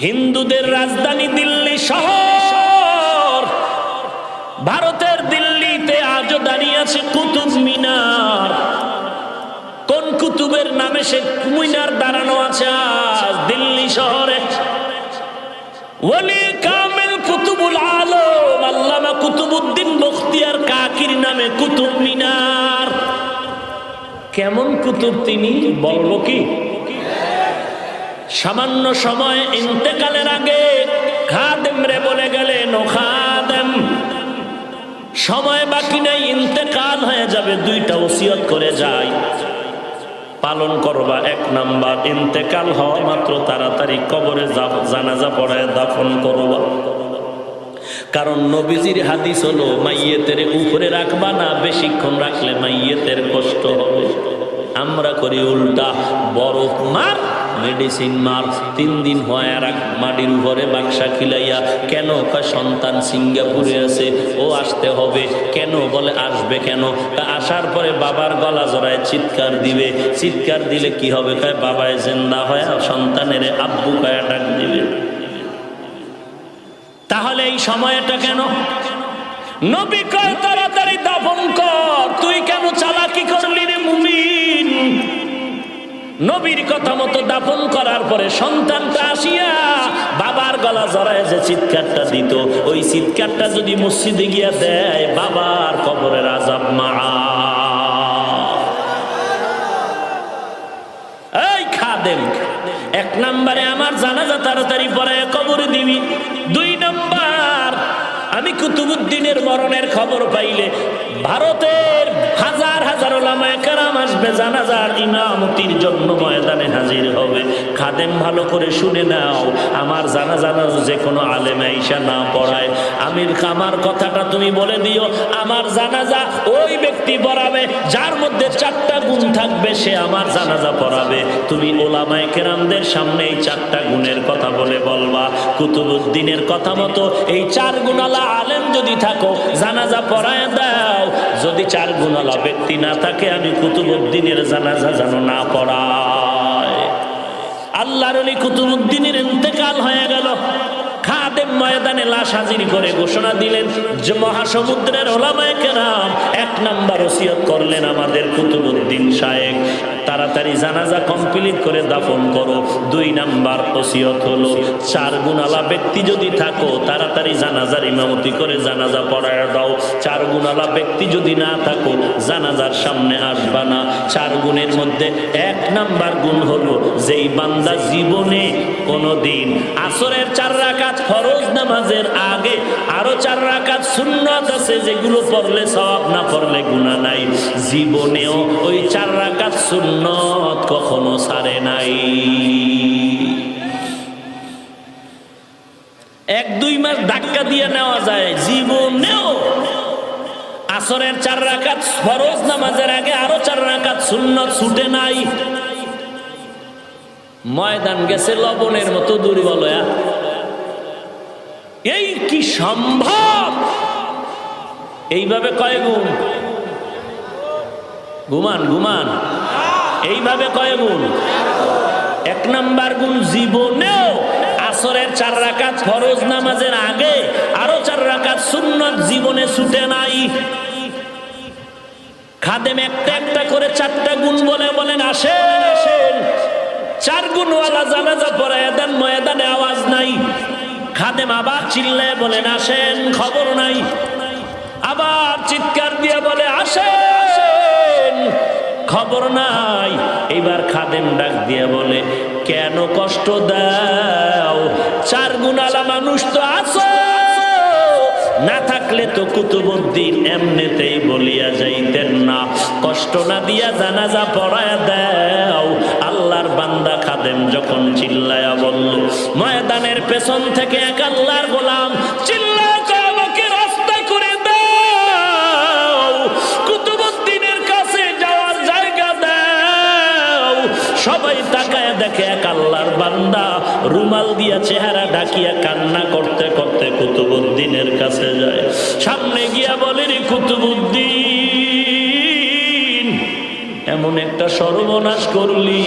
হিন্দুদের রাজধানী দিল্লি শহর, ভারতের দিল্লিতে আজও দাঁড়িয়ে আছে কুতুব মিনার। কোন কুতুবের নামে সে মিনার দাঁড়ানো আছে আজ দিল্লি শহরে? ওলি কামেল কুতুবুল আলম আল্লামা কুতুবউদ্দিন বখতিয়ার কাকির নামে কুতুব মিনার। কেমন কুতুব তিনি বলবো কি? সামান্য সময় ইন্তেকালের আগে খাদেম রে বলে গেলেন, ও খাদেম, সময় বাকি নাই, ইন্তেকাল হয়ে যাবে, দুইটা ওসিয়ত করে যাই, পালন করবা। এক নাম্বার, ইন্তেকাল হওয়া মাত্র তাড়াতাড়ি কবরে জানাজা পড়ায় দাফন করবা। কারণ নবীজির হাদিস হলো, মাইয়েতের উপরে রাখবা না, বেশিক্ষণ রাখলে মাইয়েতের কষ্ট হবে। আমরা করি উল্টা, বরফ মার, মেডিসিন মার, 3 দিন হয় রাখ মাটির উপরে বাক্সা খিলাইয়া। কেন? সন্তান সিঙ্গাপুরে আছে, ও আসতে হবে। কেন? বলে আসবে কেন? আসার পরে বাবার গলা জড়ায় চিৎকার দিবে, চিৎকার দিলে কি হবে? বাবায় জিন্দা হয় সন্তানের আব্বু কায়া ডাক দিবে। তাহলে এই সময়টা কেন? নবী কয় তাড়াতাড়ি দাফন কর। তুই কেন চালাকি করলি রে মুমিন? নবীর কথা মতো দাফন করার পরে সন্তানটা আসিয়া বাবার গলা জড়ায় যে চিৎকারটা দিত, ওই চিৎকারটা যদি মসজিদে গিয়া দেয়, বাবার কবরের আযাব মাআফ। এই খাদেম, 1 নম্বরে আমার জানাজা তাড়াতাড়ি পড়ায় কবরে দিবি। 2 নম্বর, আমি কুতুবউদ্দিনের মরণের খবর পাইলে ভারতের হাজার হাজার উলামায়ে কেরাম আসবে, জানাজার ইমামতির জন্য ময়দানে হাজির হবে। খাদেম, ভালো করে শুনে নাও, আমার জানাজা যে কোনো আলেম আইসা না পড়ায়, আমার কথাটা তুমি বলে দিও, আমার জানাজা ওই ব্যক্তি পড়াবে যার মধ্যে 4টা গুণ থাকবে, সে আমার জানাজা পড়াবে। তুমি উলামায়ে কেরামদের সামনে এই 4টা গুণের কথা বলবা। কুতুবউদ্দিনের কথা মতো এই 4 গুণওয়ালা আলেম যদি থাকো, জানাজা পড়ায় দাও। যদি 4 গুণওয়ালা ব্যক্তি না থাকে, আমি কুতুবউদ্দিনের জানাজা যেন না পড়ায়। আল্লাহর ওলি কুতুবউদ্দিনের ইন্তেকাল হয়ে গেল। খাদেম ময়দানে লাশ হাজির করে ঘোষণা দিলেন যে মহাসমুদ্রের উলামায়ে কেরাম 1 নাম্বার ওসিয়ত করলেন আমাদের কুতুবউদ্দিন শায়েখ, তাড়াতাড়ি জানাজা কমপ্লিট করে দাফন করো। 2 নাম্বার ওসিয়ত হলো, 4 গুণওয়ালা ব্যক্তি যদি থাকো, তাড়াতাড়ি জানাজার ইমামতি করে জানাজা পড়ায় দাও। 4 গুণওয়ালা ব্যক্তি যদি না থাকো, জানাজার সামনে আসবা না। 4 গুণের মধ্যে 1 নাম্বার গুণ হলো, যেই বান্দা জীবনে কোনদিন আসরের 4 রাকাত ফরজ নামাজের আগে আরো 4 রাকাত সুন্নাত আছে, যেগুলো পড়লে সওয়াব, না পড়লে গুনাহ নাই, জীবনেও ওই 4 রাকাত সুন্নাত কখনো ছাড়ে নাই। 1-2 মাস ধাক্কা দিয়ে নেওয়া যায়, জীবনেও আসরের 4 রাকাত ফরজ নামাজের আগে আরো 4 রাকাত সুন্নাত ছুটে নাই। ময়দান গেছে লবণের মতো দুর্বল। এই কি সম্ভব? এইভাবে কয় গুণ? ঘুমান এইভাবে কয় গুণ? 1 নাম্বার গুণ, জীবনেও আসরের 4 রাকাত ফরজ নামাজের আগে আরো 4 রাকাত সুন্নাত জীবনে ছুটে নাই। খাদেম একটা একটা করে 4টা গুণ বলেন আসেন। 4 গুণওয়ালা জানাজা পড়ায় দেন, ময়দানে আওয়াজ নাই। খাদেম আবার চিল্লায় বলেন আসেন, খবর নাই। আবার চিৎকার দিয়ে বলে আসেন, খবর নাই। এইবার খাদেম ডাক দিয়ে বলে, কেন কষ্ট দাও? 4 গুণওয়ালা মানুষ তো আছো, না থাকলে তো কুতুবউদ্দিন এমনিতেই বলিয়া যাইতেন না। কষ্ট না দিয়া জানাজা পড়ায় দাও। আল্লাহর বান্দা খাদেম যখন চিল্লায়া বলল, ময়দানের পেছন থেকে এক আল্লাহর গোলাম চিল্লায় আমাকে রাস্তা করে দাও, কুতুবউদ্দিনের কাছে যাওয়ার জায়গা দাও। সবাই তাকায় দেখে এক আল্লাহর বান্দা রুমাল দিয়া চেহারা ঢাকিয়া কান্না করতে করতে কুতুবউদ্দিনের কাছে যায়। সামনে গিয়া বলে, রে কুতুবউদ্দিন, এমন একটা সর্বনাশ করলি,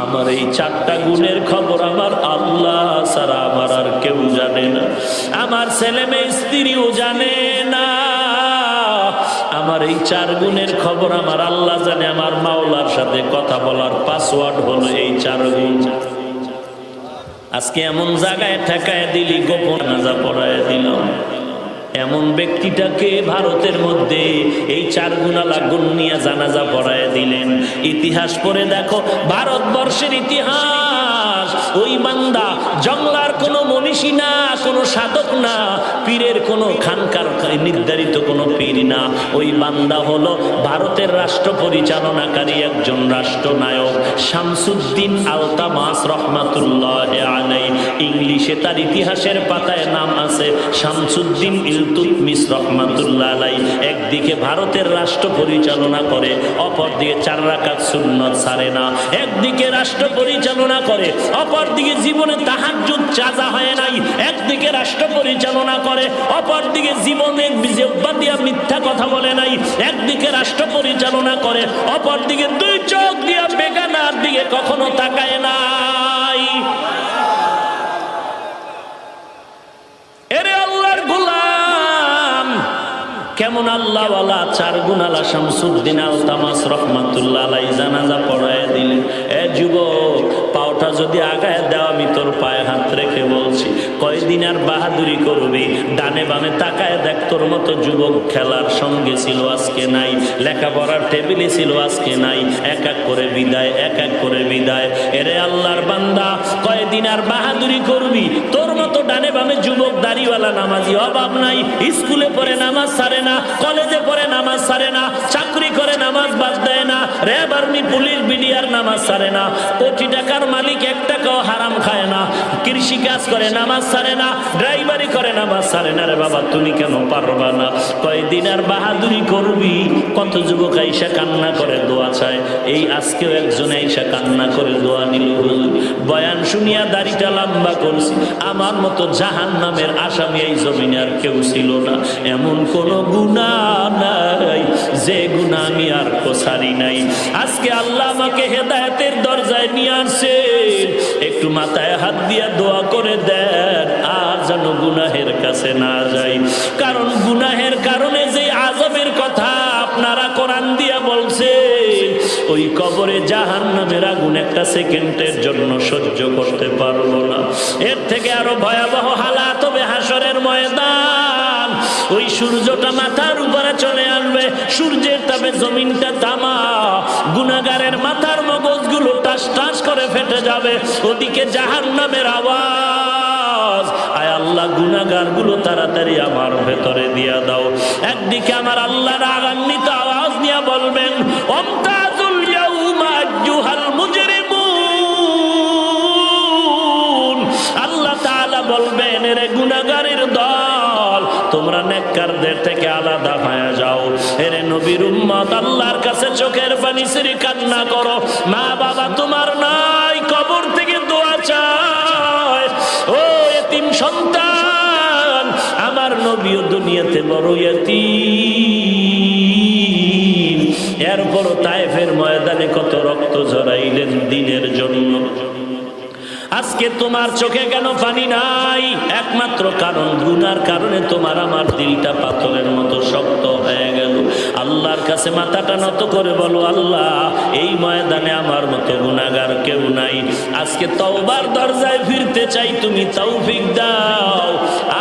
আমার এই 4টা গুণের খবর আমার আল্লাহ আমার ছেলে মেয়ে স্ত্রীও জানে না। আমার এই 4 গুণের খবর আমার আল্লাহ জানে। আমার মাওলার সাথে কথা বলার পাসওয়ার্ড হলো এই 4 গুণ। আজকে এমন জায়গায় ঠেকায় দিলি, গোপন নাজা পড়ায় দিলাম। এমন ব্যক্তিটাকে ভারতের মধ্যে এই 4 গুণালা গুণ নিয়ে জানাজা পড়ায় দিলেন। ইতিহাস পড়ে দেখো, ভারতবর্ষের ইতিহাস। ওই বান্দা জংলার কোনো মনীষী না, কোনো সাধক না, পীরের কোনো খানকার নির্ধারিত কোনো পীর না। ওই বান্দা হলো ভারতের রাষ্ট্র পরিচালনাকারী একজন রাষ্ট্রনায়ক, শামসুদ্দিন আলতামাস রহমাতুল্লাহ আলাইহি। ইংলিশে তার ইতিহাসের পাতায় নাম আছে শামসুদ্দিন ইলতুৎমিশ রহমাতুল্লাহ আলাইহি। একদিকে ভারতের রাষ্ট্র পরিচালনা করে, অপরদিকে 4 রাকাত সুন্নাত ছাড়ে না। একদিকে রাষ্ট্র পরিচালনা করে, অপরদিকে জীবনে তাহাজ্জুদ চাজা হয় নাই। একদিকে রাষ্ট্র পরিচালনা করে, অপরদিকে জীবনে জিহ্বা দিয়া মিথ্যা কথা বলে নাই। একদিকে রাষ্ট্র পরিচালনা করে, অপরদিকে 2 চোখ দিয়া বেগানার দিকে কখনো তাকায় নাই। এরে আল্লাহর গোলাম, কেমন আল্লাহওয়ালা 4 গুণালা শামসুদ্দিন আলতামাস রহমাতুল্লাহ আলাইহি জানাজা পড়ায় দিলেন। এ যুবক, পাওটা যদি আগায় দেওয়া, আমি তোর পায়ে হাত রেখে বলছি, কয়দিন আর বাহাদুরি করবি? ডানে বামে তাকায় দেখ, তোর মতো যুবক খেলার সঙ্গে ছিল, আজকে নাই। লেখাপড়ার টেবিলে ছিল, আজকে নাই। এক এক করে বিদায়, এক এক করে বিদায়। এরে আল্লাহর বান্দা, কয়দিন আর বাহাদুরি করবি? তোর মতো ডানে বামে যুবক দাড়িওয়ালা নামাজি অভাব নাই। স্কুলে পড়ে নামাজ ছাড়ে না, কলেজে পড়ে নামাজ ছাড়ে না, চাকরি করে নামাজ বাদ দেয় না, র্যাব আর্মি পুলিশ বিডিআর নামাজ ছাড়ে না, কোটি টাকার মালিক 1 টাকাও হারাম খায় না, কৃষি কাজ করে নামাজ ছাড়ে না, ড্রাইভারি করে নামাজ ছাড়ে না। রে বাবা, তুমি কেন পারবা না? কয়দিন আর বাহাদুরি করবি? কত যুবক আইসা কান্না করে দোয়া চায়। এই আজকেও একজন আইসা কান্না করে দোয়া নিল, বয়ান শুনিয়া দাড়িটা লম্বা করছি, আমার মতো জাহান্নামের আসামি এই জমিনে আর কেউ ছিল না। এমন কোন গুনাহ নাই যে গুনাহ আমি আর কোসারি নাই। আজকে আল্লাহ আমাকে হেদায়েতের দরজায় নিয়ে আসছে, একটু মাথায় হাত দিয়া দোয়া করে দেন, আর যেন গুনাহের কাছে না যাই। কারণ গুনাহের কারণে যে আযাবের কথা আপনারা কোরআন দিয়া বলছে, ওই কবরে জাহান্নামের আগুন 1 সেকেন্ডের জন্য সহ্য করতে পারবো না। এর থেকে আরো ভয়াবহ হালাত হবে হাসরের ময়দান। ওই সূর্যটা মাথার উপরে চলে আসবে, সূর্যের তাপে জমিনটা তামা, গুনাহগারের মাথার মগজগুলো টাস টাস করে ফেটে যাবে। ওদিকে জাহান্নামের আওয়াজ, আয় আল্লাহ, গুনাহগারগুলো তাড়াতাড়ি আমার ভেতরে দিয়া দাও। একদিকে আমার আল্লাহ রাগান্বিত আওয়াজ নিয়ে বলবেন, আমতাজুল ইয়াউমা আইয়ুহাল মুজরিমুন। আল্লাহ তাআলা বলবেন, এরে গুনাহগারের দল, তোমরা নেককারদের থেকে আলাদা হয়ে যাও। এরে নবীর উম্মত, আল্লাহর কাছে চোখের পানি ছেড়ে কান্না করো। মা বাবা তোমার নাই, কবর থেকে দোয়া চায়। ও এতিম সন্তান, আমার নবীও দুনিয়াতে বড় এতিম, এরপরও তায়েফের ময়দানে কত রক্ত ঝরাইলেন দিনের জন্য। আজকে তোমার চোখে কেন পানি নাই? একমাত্র কারণ, গুনার কারণে তোমার আমার দিলটা পাথরের মতো শক্ত হয়ে গেল। আল্লাহর কাছে মাথাটা নত করে বলো, আল্লাহ, এই ময়দানে আমার মতো গুনাহগার কেউ নাই। আজকে তওবার দরজায় ফিরতে চাই, তুমি তৌফিক দাও।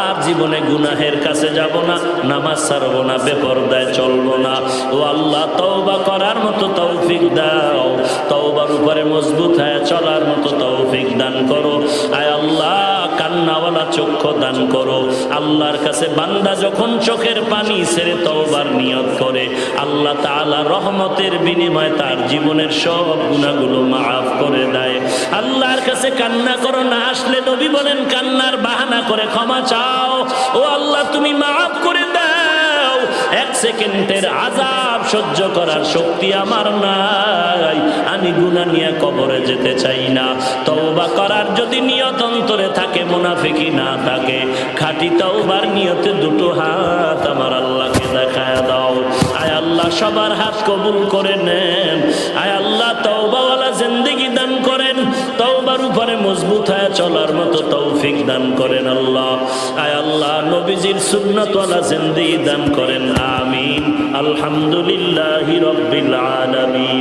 আর জীবনে গুনাহের কাছে যাব না, নামাজ ছাড়বো না, বেপরদায় চলবো না। ও আল্লাহ, তওবা করার মতো তৌফিক দাও, তওবার উপরে মজবুত হয়ে চলার মতো তৌফিক দান করো। আয় আল্লাহ, কান্নাওয়ালা চক্ষু দান করো। আল্লাহর কাছে বান্দা যখন চোখের পানি ছেড়ে তওবার নিয়ত করে, আল্লাহ তাআলা রহমতের বিনিময়ে তার জীবনের সব গুনাহগুলো মাফ করে দেয়। আল্লাহর কাছে কান্না করো, না আসলে নবী বলেন কান্নার বাহানা করে ক্ষমা চাও। ও আল্লাহ, তুমি মাফ করে দাও। 1 সেকেন্ডের আযাব সহ্য করার শক্তি আমার নাই, আমি গুনাহ নিয়ে কবরে যেতে চাই না। তওবা করার যদি নিয়ত অন্তরে থাকে, মুনাফিকি না থাকে, খাঁটি তওবার নিয়তে 2 হাত আমার আল্লাহকে দেখায় দাও। আয় আল্লাহ, সবার হাত কবুল করে নেন। আয় আল্লাহ, তওবাওয়ালা জিন্দেগি দান করেন, তওবা তাকওয়ার উপরে মজবুত হয়ে চলার মতো তৌফিক দান করেন আল্লাহ। আয় আল্লাহ নবীজির সুন্নাত ওয়ালা জিন্দেগি দান করেন, আমিন। আলহামদুলিল্লাহি রাব্বিল আলামিন।